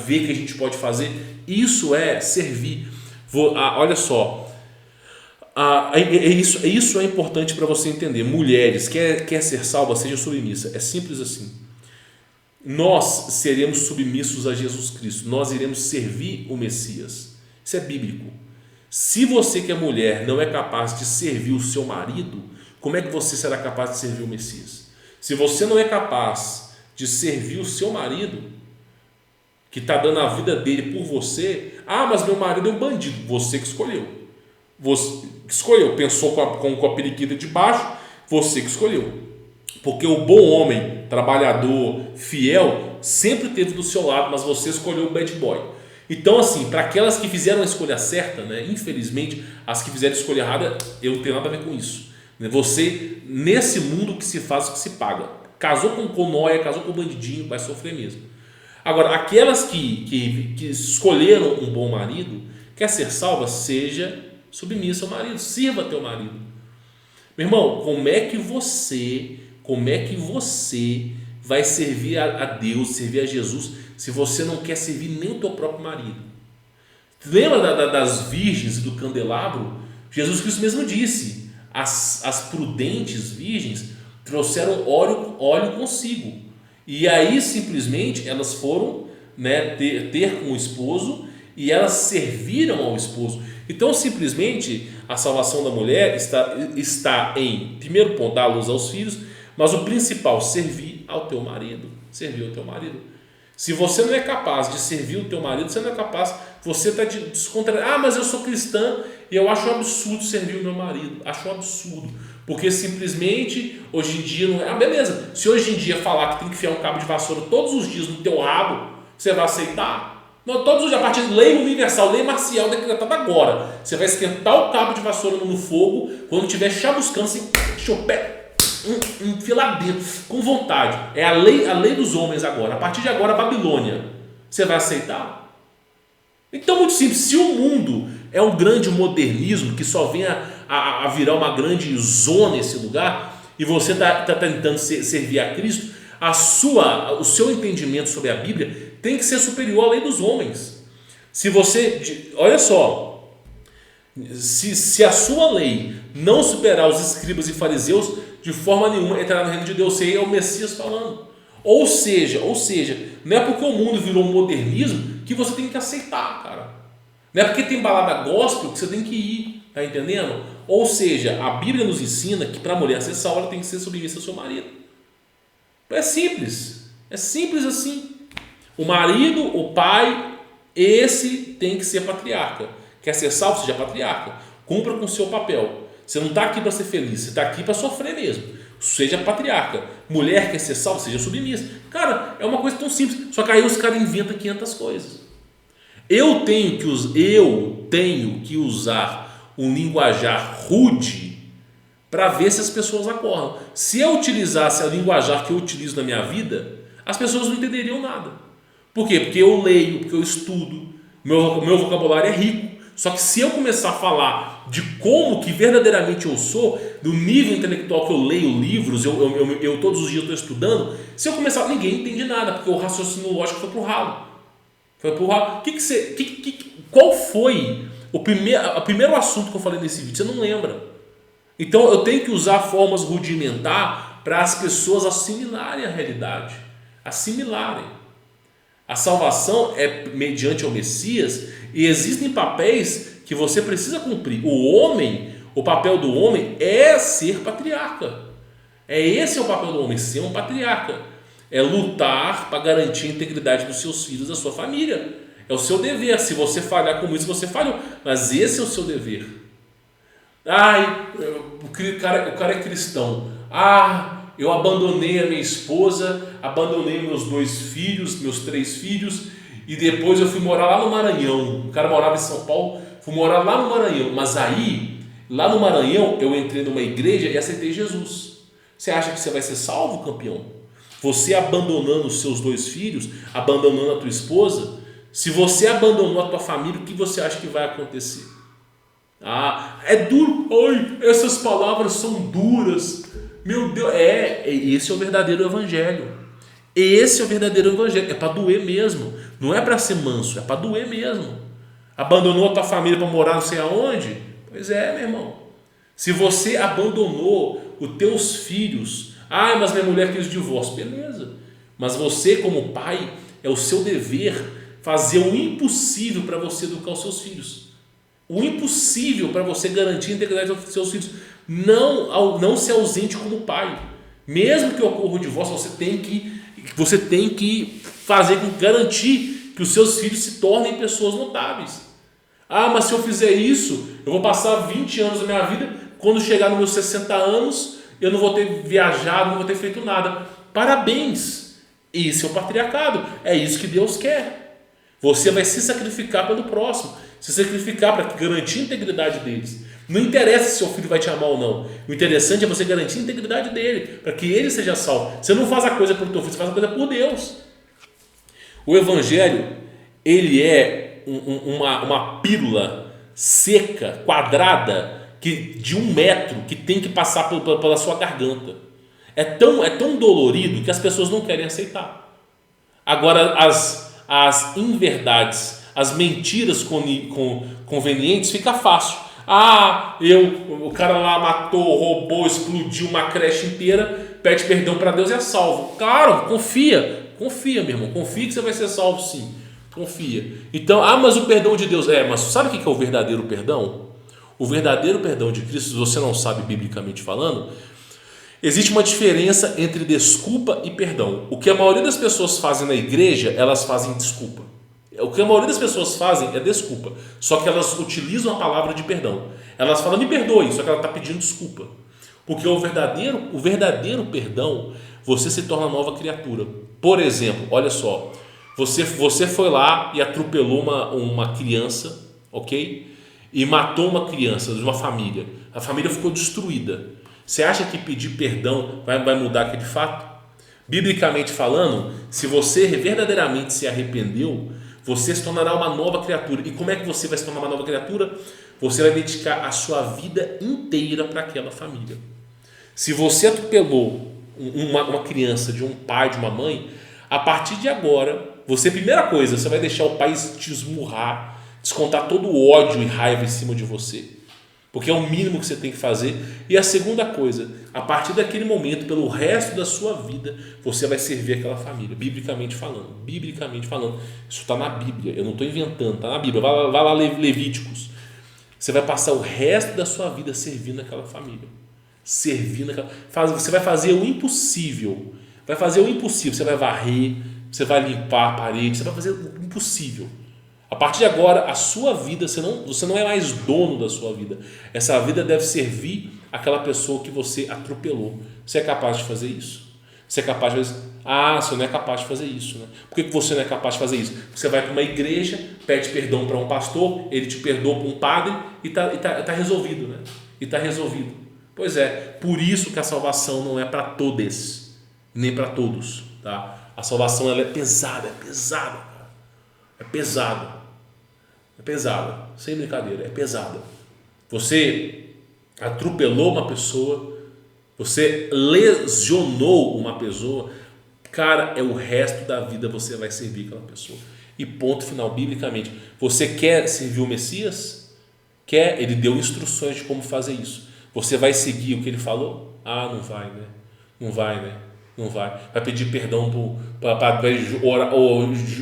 [SPEAKER 1] ver o que a gente pode fazer. Isso é servir. Olha só, isso é importante para você entender. Mulheres, quer ser salva, seja submissa. É simples assim. Nós seremos submissos a Jesus Cristo. Nós iremos servir o Messias. Isso é bíblico. Se você que é mulher não é capaz de servir o seu marido, como é que você será capaz de servir o Messias? Se você não é capaz de servir o seu marido, que está dando a vida dele por você, mas meu marido é um bandido. Você que escolheu. Você que escolheu, pensou com a periquita de baixo, Você que escolheu. Porque o bom homem, trabalhador, fiel, sempre esteve do seu lado, mas você escolheu o bad boy. Então, assim, para aquelas que fizeram a escolha certa, né, infelizmente, as que fizeram a escolha errada, eu não tenho nada a ver com isso. Você, nesse mundo que se faz, o que se paga. Casou com nóia, casou com bandidinho, vai sofrer mesmo. Agora, aquelas que escolheram um bom marido, quer ser salva, seja submissa ao marido, sirva teu marido. Meu irmão, como é que você vai servir a Deus, servir a Jesus, se você não quer servir nem o teu próprio marido? Lembra das virgens e do candelabro? Jesus Cristo mesmo disse, as prudentes virgens trouxeram óleo consigo, e aí simplesmente elas foram, né, ter com o esposo, e elas serviram ao esposo. Então simplesmente a salvação da mulher está em, primeiro ponto, dar a luz aos filhos, mas o principal, servir ao teu marido. Servir ao teu marido. Se você não é capaz de servir o teu marido, você não é capaz, você está descontraindo. Ah, mas eu sou cristã e eu acho um absurdo servir o meu marido. Acho um absurdo. Porque simplesmente, hoje em dia, não é. Ah, beleza. Se hoje em dia falar que tem que enfiar um cabo de vassoura todos os dias no teu rabo, você vai aceitar? Não, todos os dias, a partir de lei universal, lei marcial decretada agora. Você vai esquentar o cabo de vassoura no fogo, quando estiver chabuscando, assim, chopé. Enfia dentro, com vontade. É a lei dos homens agora. A partir de agora, a Babilônia. Você vai aceitar? Então, muito simples. Se o mundo é um grande modernismo que só vem a virar uma grande zona nesse lugar, e você está tentando servir a Cristo, o seu entendimento sobre a Bíblia tem que ser superior à lei dos homens. Se você, olha só, se a sua lei não superar os escribas e fariseus, de forma nenhuma entrará no reino de Deus. Isso é o Messias falando. Ou seja, não é porque o mundo virou um modernismo que você tem que aceitar, cara. Não é porque tem balada gospel que você tem que ir, tá entendendo? Ou seja, a Bíblia nos ensina que para a mulher ser salva, ela tem que ser submissa ao seu marido. É simples assim. O marido, o pai, esse tem que ser patriarca. Quer ser salvo, seja patriarca. Cumpra com o seu papel. Você não está aqui para ser feliz, você está aqui para sofrer mesmo. Seja patriarca. Mulher quer ser salva, seja submissa. Cara, é uma coisa tão simples. Só que aí os caras inventam 500 coisas. Eu tenho que usar um linguajar rude para ver se as pessoas acordam. Se eu utilizasse a linguajar que eu utilizo na minha vida, as pessoas não entenderiam nada. Por quê? Porque eu leio, porque eu estudo, meu vocabulário é rico. Só que se eu começar a falar de como que verdadeiramente eu sou, do nível intelectual que eu leio livros, eu todos os dias estou estudando, se eu começar, ninguém entende nada, porque o raciocínio lógico foi pro ralo. Qual foi o primeiro assunto que eu falei nesse vídeo? Você não lembra. Então eu tenho que usar formas rudimentar para as pessoas assimilarem a realidade. Assimilarem. A salvação é mediante o Messias e existem papéis que você precisa cumprir. O papel do homem é ser patriarca. Esse é o papel do homem, ser um patriarca. É lutar para garantir a integridade dos seus filhos, da sua família. É o seu dever. Se você falhar com isso, você falhou. Mas esse é o seu dever. O cara é cristão. Eu abandonei a minha esposa, abandonei meus 2 filhos, meus 3 filhos, e depois eu fui morar lá no Maranhão. O cara morava em São Paulo, fui morar lá no Maranhão. Mas aí, lá no Maranhão, eu entrei numa igreja e aceitei Jesus. Você acha que você vai ser salvo, campeão? Você abandonando os seus 2 filhos, abandonando a tua esposa, se você abandonou a tua família, o que você acha que vai acontecer? É duro. Essas palavras são duras. Meu Deus, esse é o verdadeiro evangelho. Esse é o verdadeiro evangelho. É para doer mesmo. Não é para ser manso, é para doer mesmo. Abandonou a tua família para morar não sei aonde? Pois é, meu irmão. Se você abandonou os teus filhos, mas minha mulher quis divórcio, beleza. Mas você, como pai, é o seu dever fazer o impossível para você educar os seus filhos. O impossível para você garantir a integridade dos seus filhos. Não se ausente como pai. Mesmo que ocorra o divórcio, você tem que garantir que os seus filhos se tornem pessoas notáveis. Mas se eu fizer isso, eu vou passar 20 anos da minha vida, quando chegar nos meus 60 anos, eu não vou ter viajado, não vou ter feito nada. Parabéns! Esse é o patriarcado. É isso que Deus quer. Você vai se sacrificar pelo próximo, se sacrificar para garantir a integridade deles. Não interessa se seu filho vai te amar ou não. O interessante é você garantir a integridade dele, para que ele seja salvo. Você não faz a coisa por teu filho, você faz a coisa por Deus. O Evangelho, ele é uma pílula seca, quadrada, de 1 metro, que tem que passar pela sua garganta. É tão dolorido que as pessoas não querem aceitar. Agora, as inverdades, as mentiras convenientes, fica fácil. O cara lá matou, roubou, explodiu uma creche inteira, pede perdão para Deus e é salvo. Claro, confia, meu irmão, confia que você vai ser salvo sim, confia. Então, mas o perdão de Deus, mas sabe o que é o verdadeiro perdão? O verdadeiro perdão de Cristo, se você não sabe biblicamente falando, existe uma diferença entre desculpa e perdão. O que a maioria das pessoas fazem na igreja, elas fazem desculpa. O que a maioria das pessoas fazem é desculpa, só que elas utilizam a palavra de perdão. Elas falam, me perdoe, só que ela está pedindo desculpa. Porque o verdadeiro perdão, você se torna nova criatura. Por exemplo, olha só, você foi lá e atropelou uma criança, ok? E matou uma criança de uma família. A família ficou destruída. Você acha que pedir perdão vai mudar aquele fato? Biblicamente falando, se você verdadeiramente se arrependeu, você se tornará uma nova criatura. E como é que você vai se tornar uma nova criatura? Você vai dedicar a sua vida inteira para aquela família. Se você atropelou uma criança de um pai, de uma mãe, a partir de agora, primeira coisa, você vai deixar o pai te esmurrar, descontar todo o ódio e raiva em cima de você. Porque é o mínimo que você tem que fazer. E a segunda coisa, a partir daquele momento, pelo resto da sua vida, você vai servir aquela família, biblicamente falando. Isso está na Bíblia, eu não estou inventando, está na Bíblia. Vai lá Levíticos. Você vai passar o resto da sua vida servindo aquela família. Você vai fazer o impossível. Você vai varrer, você vai limpar a parede, você vai fazer o impossível. A partir de agora, a sua vida, você não é mais dono da sua vida. Essa vida deve servir aquela pessoa que você atropelou. Você é capaz de fazer isso? Você é capaz de fazer isso? Você não é capaz de fazer isso, né? Por que você não é capaz de fazer isso? Você vai para uma igreja, pede perdão para um pastor, ele te perdoa para um padre e tá resolvido, né? E está resolvido. Pois é, por isso que a salvação não é para todos, nem para todos, tá? A salvação ela é pesada, é pesada, sem brincadeira, é pesada. Você atropelou uma pessoa, você lesionou uma pessoa, cara, o resto da vida você vai servir aquela pessoa. E ponto final, biblicamente. Você quer servir o Messias? Quer? Ele deu instruções de como fazer isso. Você vai seguir o que ele falou? Não vai, né? Não vai. Vai pedir perdão para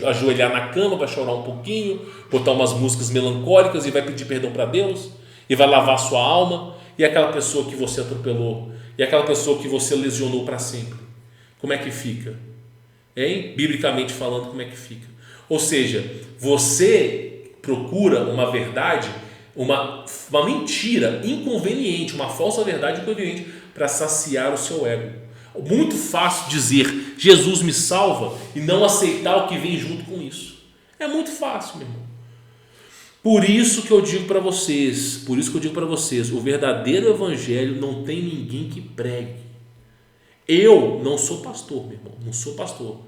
[SPEAKER 1] ajoelhar na cama, vai chorar um pouquinho, botar umas músicas melancólicas e vai pedir perdão para Deus e vai lavar sua alma. E aquela pessoa que você atropelou, e aquela pessoa que você lesionou para sempre, como é que fica? Biblicamente falando, como é que fica? Ou seja, você procura uma verdade, uma mentira inconveniente, uma falsa verdade inconveniente para saciar o seu ego. Muito fácil dizer Jesus me salva e não aceitar o que vem junto com isso. É muito fácil, meu irmão. Por isso que eu digo para vocês, o verdadeiro evangelho não tem ninguém que pregue. Eu não sou pastor, meu irmão, não sou pastor.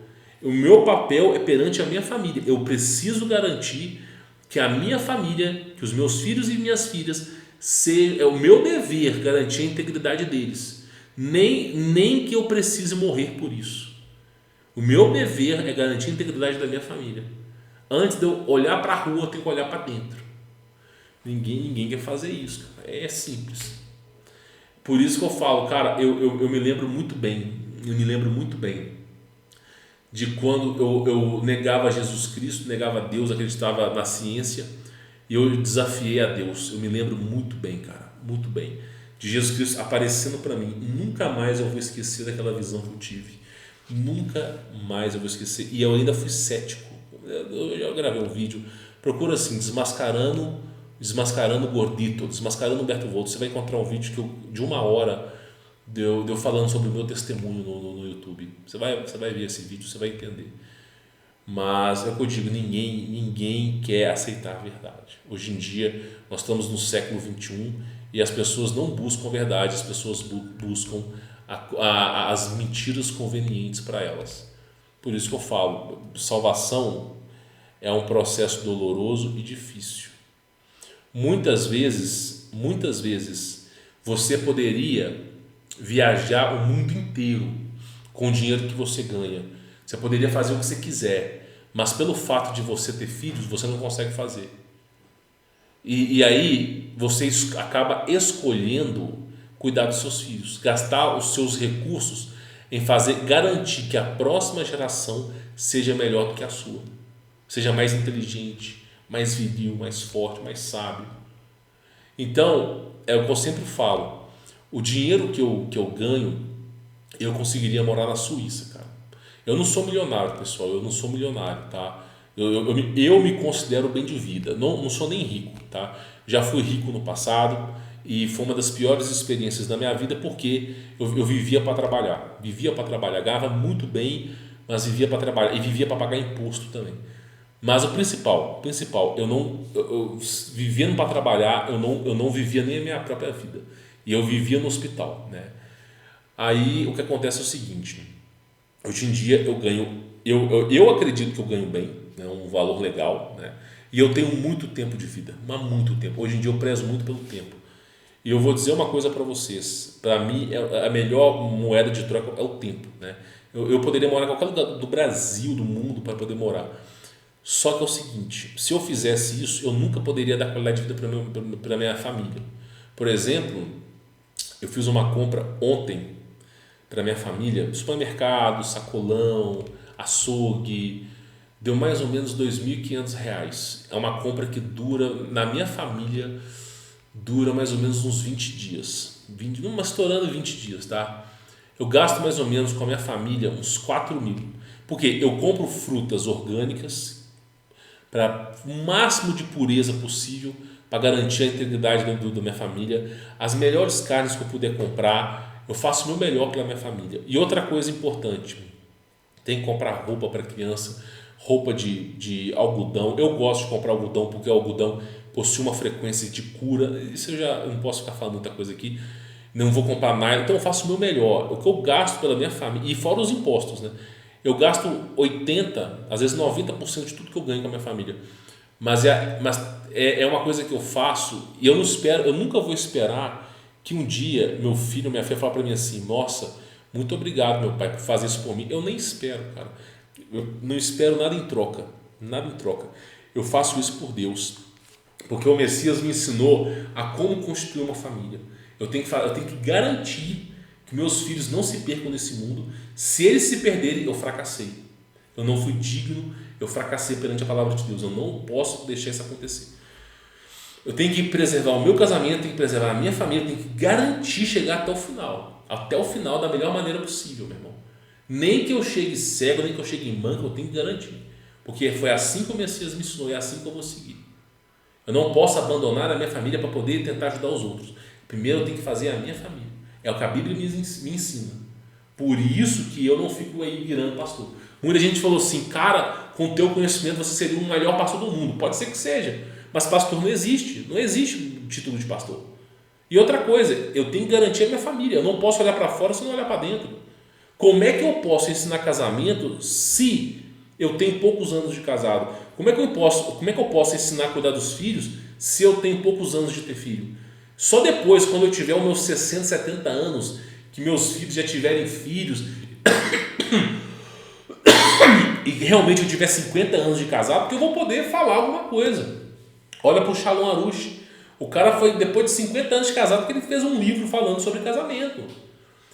[SPEAKER 1] O meu papel é perante a minha família. Eu preciso garantir que a minha família, que os meus filhos e minhas filhas, é o meu dever garantir a integridade deles. Nem que eu precise morrer por isso. O meu dever é garantir a integridade da minha família. Antes de eu olhar para a rua, eu tenho que olhar para dentro. Ninguém quer fazer isso, cara. É simples. Por isso que eu falo, cara, eu me lembro muito bem. De quando eu negava Jesus Cristo, negava Deus, acreditava na ciência, e eu desafiei a Deus. Eu me lembro muito bem, cara, muito bem, de Jesus Cristo aparecendo para mim. Nunca mais eu vou esquecer daquela visão que eu tive. Nunca mais eu vou esquecer. E eu ainda fui cético. Eu já gravei um vídeo. Procura assim, desmascarando o Gordito, desmascarando o Humberto Volto. Você vai encontrar um vídeo de 1 hora de eu falando sobre o meu testemunho no YouTube. Você vai ver esse vídeo, você vai entender. Mas é o que eu digo, ninguém quer aceitar a verdade. Hoje em dia, nós estamos no século XXI e as pessoas não buscam a verdade, as pessoas buscam as mentiras convenientes para elas. Por isso que eu falo, salvação é um processo doloroso e difícil. Muitas vezes, você poderia viajar o mundo inteiro com o dinheiro que você ganha. Você poderia fazer o que você quiser, mas pelo fato de você ter filhos, você não consegue fazer. E aí você acaba escolhendo cuidar dos seus filhos, gastar os seus recursos em garantir que a próxima geração seja melhor do que a sua, seja mais inteligente, mais viril, mais forte, mais sábio. Então, é o que eu sempre falo, o dinheiro que eu ganho, eu conseguiria morar na Suíça, cara. Eu não sou milionário, pessoal, eu não sou milionário, tá? Eu me considero bem de vida, não sou nem rico, tá? Já fui rico no passado e foi uma das piores experiências da minha vida porque eu vivia para trabalhar, ganhava muito bem, mas vivia para trabalhar e vivia para pagar imposto também. Mas o principal, eu vivendo para trabalhar, eu não vivia nem a minha própria vida e eu vivia no hospital, né? Aí o que acontece é o seguinte, hoje em dia eu ganho, eu acredito que eu ganho bem, né, um valor legal, né, e eu tenho muito tempo de vida, mas muito tempo. Hoje em dia eu prezo muito pelo tempo. E eu vou dizer uma coisa para vocês, para mim a melhor moeda de troca é o tempo, né? Eu poderia morar em qualquer lugar do Brasil, do mundo, para poder morar. Só que é o seguinte, se eu fizesse isso, eu nunca poderia dar qualidade de vida para minha família. Por exemplo, eu fiz uma compra ontem para minha família, supermercado, sacolão, açougue, deu mais ou menos R$2.500. É uma compra que dura, na minha família, dura mais ou menos uns 20 dias, mas estourando 20 dias, tá? Eu gasto mais ou menos com a minha família uns 4.000, porque eu compro frutas orgânicas para o máximo de pureza possível, para garantir a integridade da minha família, as melhores carnes que eu puder comprar, eu faço o meu melhor pela minha família. E outra coisa importante, tem que comprar roupa para criança, roupa de algodão. Eu gosto de comprar algodão porque o algodão possui uma frequência de cura. Isso eu já não posso ficar falando muita coisa aqui, não vou comprar nada, então eu faço o meu melhor, o que eu gasto pela minha família, e fora os impostos, né? Eu gasto 80%, às vezes 90% de tudo que eu ganho com a minha família, mas é uma coisa que eu faço e eu nunca vou esperar que um dia meu filho ou minha filha fale para mim assim, nossa, muito obrigado meu pai por fazer isso por mim. Eu nem espero, cara, eu não espero nada em troca, eu faço isso por Deus, porque o Messias me ensinou a como constituir uma família. Eu tenho que garantir que meus filhos não se percam nesse mundo. Se eles se perderem, eu fracassei. Eu não fui digno, eu fracassei perante a palavra de Deus. Eu não posso deixar isso acontecer. Eu tenho que preservar o meu casamento, tenho que preservar a minha família, tenho que garantir chegar até o final da melhor maneira possível, meu irmão. Nem que eu chegue cego, nem que eu chegue manco, eu tenho que garantir. Porque foi assim que o Messias me ensinou e é assim que eu vou seguir. Eu não posso abandonar a minha família para poder tentar ajudar os outros. Primeiro eu tenho que fazer a minha família. É o que a Bíblia me ensina. Por isso que eu não fico aí virando pastor. Muita gente falou assim, cara, com o teu conhecimento você seria o melhor pastor do mundo. Pode ser que seja, mas pastor não existe. Não existe o título de pastor. E outra coisa, eu tenho que garantir a minha família. Eu não posso olhar para fora se não olhar para dentro. Como é que eu posso ensinar casamento se eu tenho poucos anos de casado? Como é que eu posso ensinar a cuidar dos filhos se eu tenho poucos anos de ter filho? Só depois, quando eu tiver os meus 60, 70 anos, que meus filhos já tiverem filhos e realmente eu tiver 50 anos de casado, que eu vou poder falar alguma coisa. Olha para o Shalom Arush. O cara foi depois de 50 anos de casado que ele fez um livro falando sobre casamento.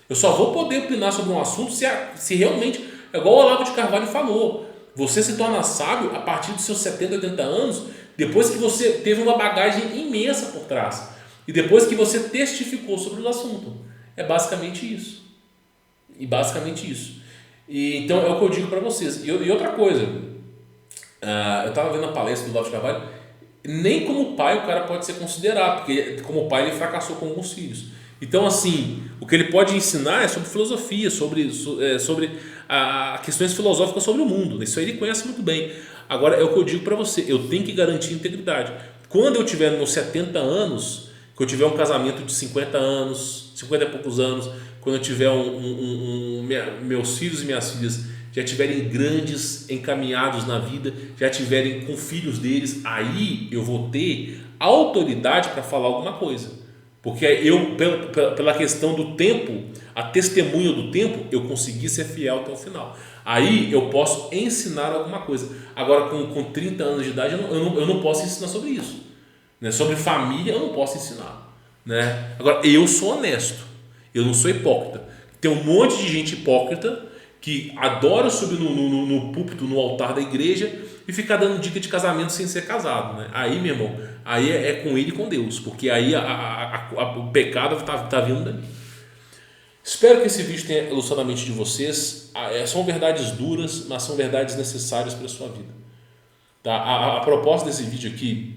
[SPEAKER 1] Eu só vou poder opinar sobre um assunto se realmente, é igual o Olavo de Carvalho falou, você se torna sábio a partir dos seus 70, 80 anos, depois que você teve uma bagagem imensa por trás. E depois que você testificou sobre o assunto. É basicamente isso. E então é o que eu digo para vocês. E outra coisa, eu estava vendo a palestra do Olavo de Carvalho, nem como pai o cara pode ser considerado, porque como pai ele fracassou com alguns filhos. Então, assim, o que ele pode ensinar é sobre filosofia, sobre questões filosóficas sobre o mundo. Isso aí ele conhece muito bem. Agora, é o que eu digo para você, eu tenho que garantir integridade. Quando eu tiver nos meus 70 anos, que eu tiver um casamento de 50 anos, 50 e poucos anos, quando eu tiver meus filhos e minhas filhas já tiverem grandes, encaminhados na vida, já tiverem com filhos deles, aí eu vou ter autoridade para falar alguma coisa. Porque eu, pela questão do tempo, a testemunha do tempo, eu consegui ser fiel até o final. Aí eu posso ensinar alguma coisa. Agora, com 30 anos de idade, eu não posso ensinar sobre isso. Né? Sobre família, eu não posso ensinar. Né? Agora, eu sou honesto. Eu não sou hipócrita. Tem um monte de gente hipócrita que adora subir no púlpito, no altar da igreja e ficar dando dica de casamento sem ser casado. Né? Aí, meu irmão, aí é com ele e com Deus. Porque aí o pecado está vindo dali. Espero que esse vídeo tenha ilustrado a mente de vocês. São verdades duras, mas são verdades necessárias para a sua vida. Tá? A proposta desse vídeo aqui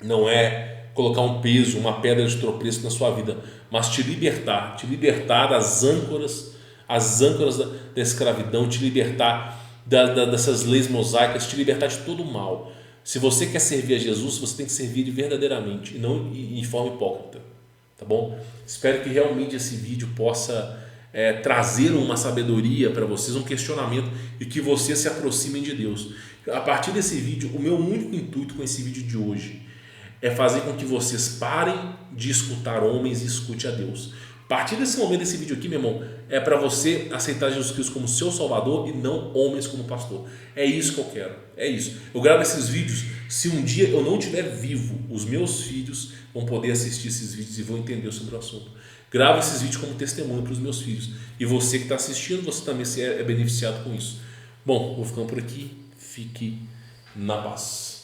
[SPEAKER 1] não é colocar um peso, uma pedra de tropeço na sua vida, mas te libertar das âncoras, as âncoras da escravidão, te libertar dessas leis mosaicas, te libertar de todo o mal. Se você quer servir a Jesus, você tem que servir Ele verdadeiramente e não em forma hipócrita. Tá bom? Espero que realmente esse vídeo possa trazer uma sabedoria para vocês, um questionamento, e que vocês se aproximem de Deus. A partir desse vídeo, o meu único intuito com esse vídeo de hoje é fazer com que vocês parem de escutar homens e escute a Deus. A partir desse momento, desse vídeo aqui, meu irmão, é para você aceitar Jesus Cristo como seu Salvador e não homens como pastor. É isso que eu quero, é isso. Eu gravo esses vídeos, se um dia eu não estiver vivo, os meus filhos vão poder assistir esses vídeos e vão entender sobre o assunto. Gravo esses vídeos como testemunho para os meus filhos. E você que está assistindo, você também é beneficiado com isso. Bom, vou ficando por aqui. Fique na paz.